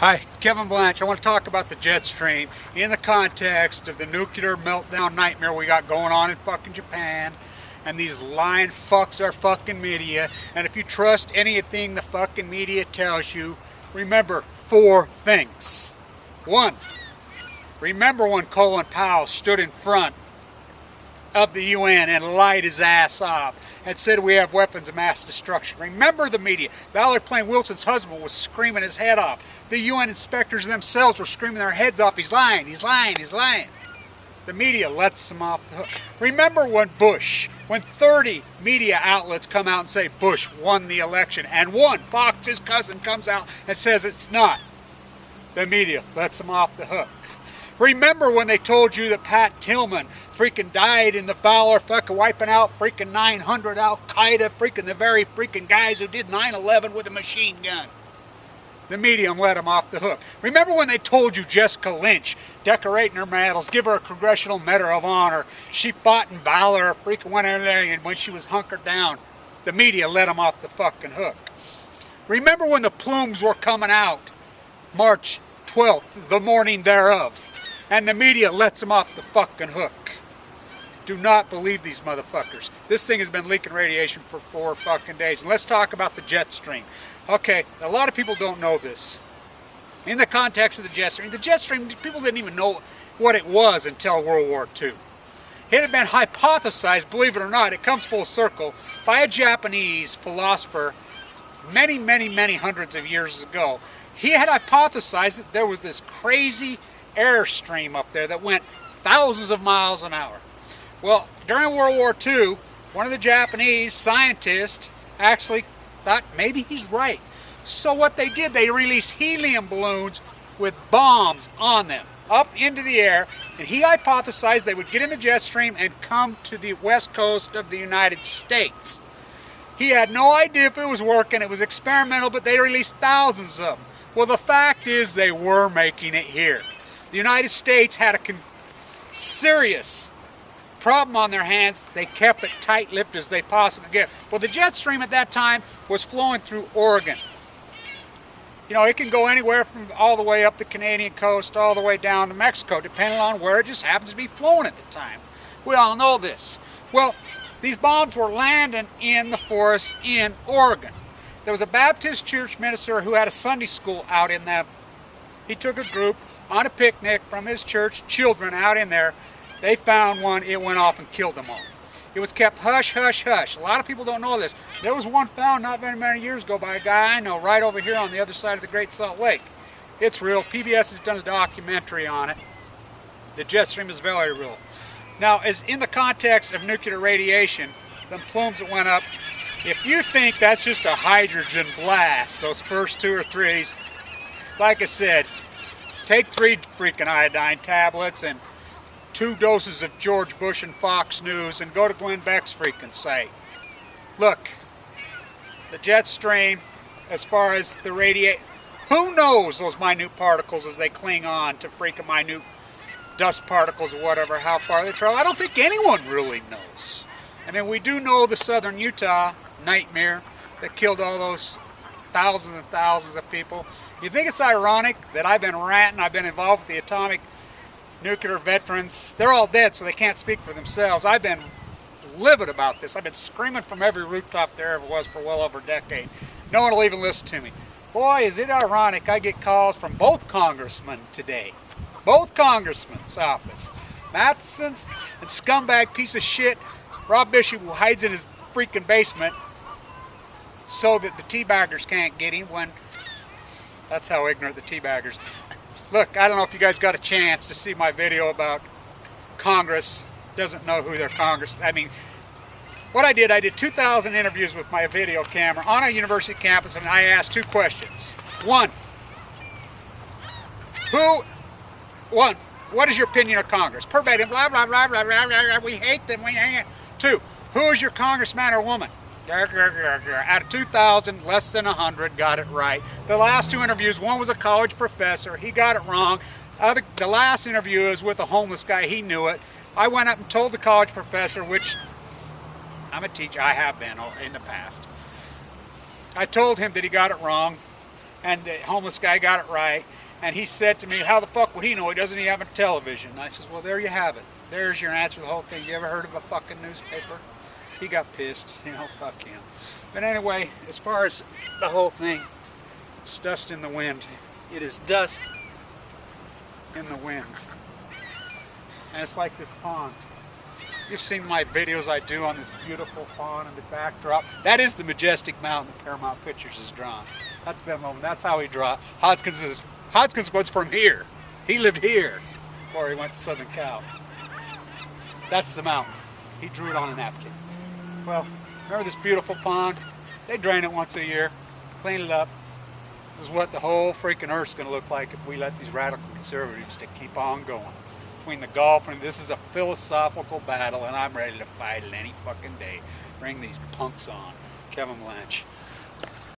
Hi, Kevin Blanch. I want to talk about the Jetstream in the context of the nuclear meltdown nightmare we got going on in fucking Japan. And these lying fucks are fucking media. And if you trust anything the fucking media tells you, remember 4 things. 1, remember when Colin Powell stood in front of the UN and lied his ass off and said we have weapons of mass destruction. Remember the media. Valerie Plame Wilson's husband was screaming his head off. The UN inspectors themselves were screaming their heads off. He's lying, he's lying, he's lying. The media lets him off the hook. Remember when 30 media outlets come out and say Bush won the election, and one, Fox, his cousin, comes out and says it's not. The media lets him off the hook. Remember when they told you that Pat Tillman freaking died in the Fowler fucking wiping out freaking 900 Al-Qaeda, freaking the very freaking guys who did 9/11 with a machine gun? The media let him off the hook. Remember when they told you Jessica Lynch, decorating her medals, give her a Congressional Medal of Honor, she fought in valor, freaking went in there, and when she was hunkered down, the media let him off the fucking hook. Remember when the plumes were coming out March 12th, the morning thereof, and the media lets them off the fucking hook? Do not believe these motherfuckers. This thing has been leaking radiation for 4 fucking days. And let's talk about the Jetstream. Okay, a lot of people don't know this. In the context of the Jetstream, people didn't even know what it was until World War II. It had been hypothesized, believe it or not, it comes full circle, by a Japanese philosopher many, many, many hundreds of years ago. He had hypothesized that there was this crazy airstream up there that went thousands of miles an hour. Well, during World War II, one of the Japanese scientists actually thought maybe he's right. So what they did, they released helium balloons with bombs on them up into the air, and he hypothesized they would get in the jet stream and come to the west coast of the United States. He had no idea if it was working. It was experimental, but they released thousands of them. Well, the fact is they were making it here. The United States had a serious problem on their hands. They kept it tight-lipped as they possibly could. Well, the jet stream at that time was flowing through Oregon. You know, it can go anywhere from all the way up the Canadian coast all the way down to Mexico, depending on where it just happens to be flowing at the time. We all know this. Well, these bombs were landing in the forest in Oregon. There was a Baptist church minister who had a Sunday school out in them. He took a group on a picnic from his church, children out in there. They found one, it went off and killed them all. It was kept hush, hush, hush. A lot of people don't know this. There was one found not very many years ago by a guy I know right over here on the other side of the Great Salt Lake. It's real. PBS has done a documentary on it. The jet stream is very real. Now, as in the context of nuclear radiation, the plumes that went up, if you think that's just a hydrogen blast, those first 2 or 3s, like I said, take 3 freaking iodine tablets and 2 doses of George Bush and Fox News and go to Glenn Beck's freaking site. Look, the jet stream, as far as the radiation, who knows those minute particles as they cling on to freaking minute dust particles or whatever, how far they travel. I don't think anyone really knows. I mean, we do know the southern Utah nightmare that killed all those thousands and thousands of people. You think it's ironic that I've been ranting, I've been involved with the atomic nuclear veterans. They're all dead, so they can't speak for themselves. I've been livid about this. I've been screaming from every rooftop there ever was for well over a decade. No one will even listen to me. Boy, is it ironic, I get calls from both congressmen today. Both congressmen's office. Matheson's and scumbag piece of shit Rob Bishop, who hides in his freaking basement so that the teabaggers can't get him when... That's how ignorant the teabaggers. Look, I don't know if you guys got a chance to see my video about Congress doesn't know who their Congress... I mean, what I did 2,000 interviews with my video camera on a university campus, and I asked 2 questions. One, what is your opinion of Congress? Verbatim, blah, blah, blah, blah, blah, blah, blah, we hate them, we hate them. 2, who is your congressman or woman? Out of 2,000, less than 100 got it right. The last 2 interviews, one was a college professor, he got it wrong. The last interview is with a homeless guy, he knew it. I went up and told the college professor, which I'm a teacher, I have been in the past. I told him that he got it wrong. And the homeless guy got it right. And he said to me, how the fuck would he know? He doesn't even have a television. And I says, well, there you have it. There's your answer to the whole thing. You ever heard of a fucking newspaper? He got pissed. You know, fuck him. But anyway, as far as the whole thing, it's dust in the wind. It is dust in the wind. And it's like this pond. You've seen my videos I do on this beautiful pond and the backdrop. That is the majestic mountain Paramount Pictures has drawn. That's Ben Loman. That's how he draw. Hodgkins was from here. He lived here before he went to Southern Cal. That's the mountain. He drew it on a napkin. Well, remember this beautiful pond? They drain it once a year, clean it up. This is what the whole freaking Earth's going to look like if we let these radical conservatives to keep on going. Between the golf and this is a philosophical battle, and I'm ready to fight it any fucking day. Bring these punks on. Kevin Blanch.